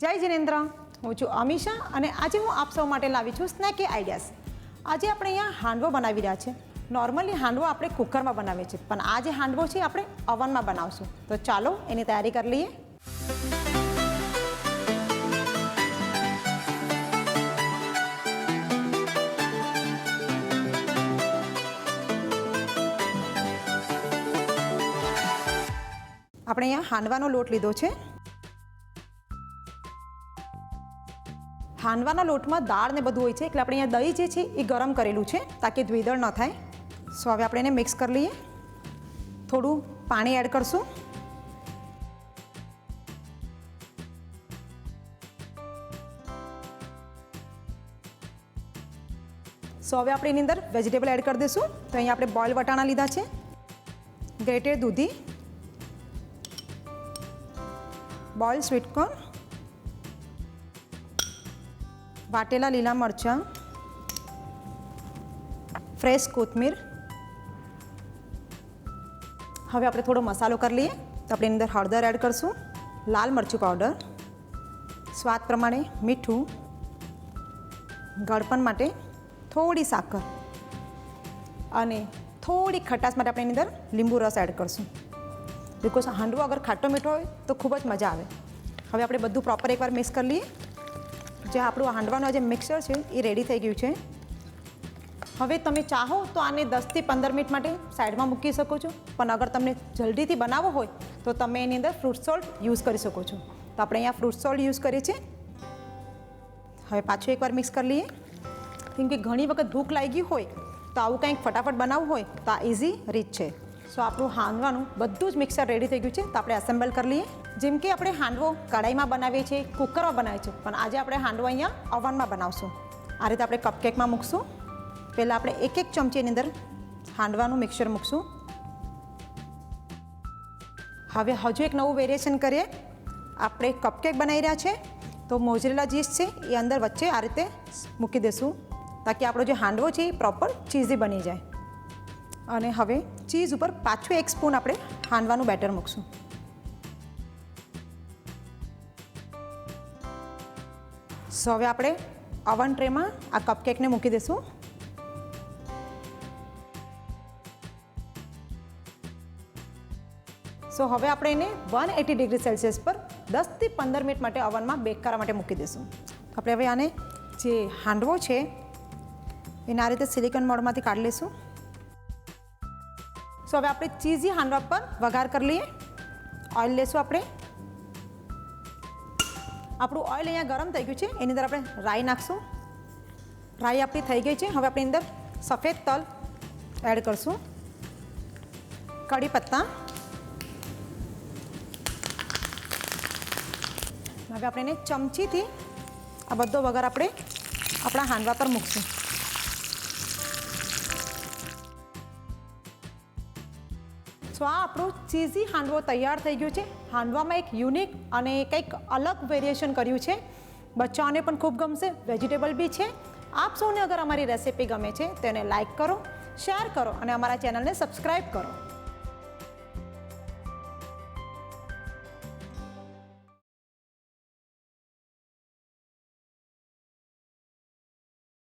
જય જિનેન્દ્ર, હું છું અમીષા અને આજે હું આપ સૌ માટે લાવી છું સ્નેકી આઈડિયાઝ. આજે આપણે અહીંયા હાંડવો બનાવી રહ્યા છે. નોર્મલી હાંડવો આપણે કુકરમાં બનાવીએ છીએ, પણ આ જે હાંડવો છે આપણે ઓવનમાં બનાવશું. તો ચાલો એની તૈયારી કરી લઈએ. આપણે અહીંયા હાંડવાનો લોટ લીધો છે. હાંડવાના લોટમાં દાળ ને બધું હોય છે, એટલે આપણે અહીંયા દહીં જે છે એ ગરમ કરેલું છે તાકી દ્વિદળ ન થાય. સો હવે આપણે એને મિક્સ કરી લઈએ. થોડું પાણી એડ કરશું. સો હવે આપણે એની અંદર વેજીટેબલ એડ કરી દઈશું. તો અહીંયા આપણે બોઇલ વટાણા લીધા છે, ગ્રેટેડ દૂધી, બોઇલ સ્વીટકોર્ન, વાટેલા લીલા મરચાં, ફ્રેશ કોથમીર. હવે આપણે થોડો મસાલો કરી લઈએ. તો આપણે એની અંદર હળદર એડ કરશું, લાલ મરચું પાવડર, સ્વાદ પ્રમાણે મીઠું, ગળપણ માટે થોડી સાકર અને થોડી ખટાશ માટે આપણે એની અંદર લીંબુ રસ એડ કરશું. બિકોઝ હાંડવો અગર ખાટો મીઠો હોય તો ખૂબ જ મજા આવે. હવે આપણે બધું પ્રોપર એકવાર મિક્સ કરી લઈએ. જે આપણું હાંડવાનું જે મિક્સર છે એ રેડી થઈ ગયું છે. હવે તમે ચાહો તો આને 10થી 15 મિનિટ માટે સાઈડમાં મૂકી શકો છો, પણ અગર તમને જલ્દીથી બનાવવો હોય તો તમે એની અંદર ફ્રૂટ સોલ્ટ યુઝ કરી શકો છો. તો આપણે અહીંયા ફ્રૂટ સોલ્ટ યુઝ કરીએ છીએ. હવે પાછું એકવાર મિક્સ કરી લઈએ. કેમ કે ઘણી વખત ભૂખ લાગી હોય તો આવું કંઈક ફટાફટ બનાવવું હોય તો આ ઇઝી રીત છે. સો આપણું હાંડવાનું બધું જ મિક્સર રેડી થઈ ગયું છે. તો આપણે એસેમ્બલ કરી લઈએ. જેમ કે આપણે હાંડવો કઢાઈમાં બનાવીએ છીએ, કુકરમાં બનાવીએ છીએ, પણ આજે આપણે હાંડવો અહીંયા ઓવનમાં બનાવશું. આ રીતે આપણે કપકેકમાં મૂકશું. પહેલાં આપણે એક ચમચી એની અંદર હાંડવાનું મિક્સર મૂકશું. હવે હજુ એક નવું વેરિએશન કરીએ. આપણે કપકેક બનાવી રહ્યા છે, તો મોઝરેલા ચીઝ છે એ અંદર વચ્ચે આ રીતે મૂકી દઈશું તાકી આપણો જે હાંડવો છે એ પ્રોપર ચીઝી બની જાય. અને હવે ચીઝ ઉપર પાછું 1 સ્પૂન આપણે હાંડવાનું બેટર મૂકશું. સો હવે આપણે ઓવન ટ્રેમાં આ કપકેકને મૂકી દઈશું. સો હવે આપણે એને 180 ડિગ્રી સેલ્સિયસ પર 10થી 15 મિનિટ માટે ઓવનમાં બેક કરવા માટે મૂકી દઈશું. આપણે હવે આને જે હાંડવો છે એને આ રીતે સિલિકોન મોડમાંથી કાઢી લઈશું. સો હવે આપણે ચીઝી હાંડવા પર વઘાર કરી લઈએ. ઓઇલ લેશું આપણે. આપણું ઓઇલ અહીંયા ગરમ થઈ ગયું છે. એની અંદર આપણે રાઈ નાખશું. રાઈ આપણી થઈ ગઈ છે. હવે આપણે અંદર સફેદ તલ એડ કરશું, કડી પત્તા. હવે આપણે એને ચમચીથી આ બધો વઘાર આપણે આપણા હાંડવા પર મૂકશું. સો આ આપણું ચીઝી હાંડવો તૈયાર થઈ ગયું છે. હાંડવામાં એક યુનિક અને કંઈક અલગ વેરિએશન કર્યું છે. બચ્ચાઓને પણ ખૂબ ગમશે. વેજીટેબલ બી છે. આપ સૌને અગર અમારી રેસિપી ગમે છે તો એને લાઈક કરો, શેર કરો અને અમારા ચેનલને સબસ્ક્રાઈબ કરો.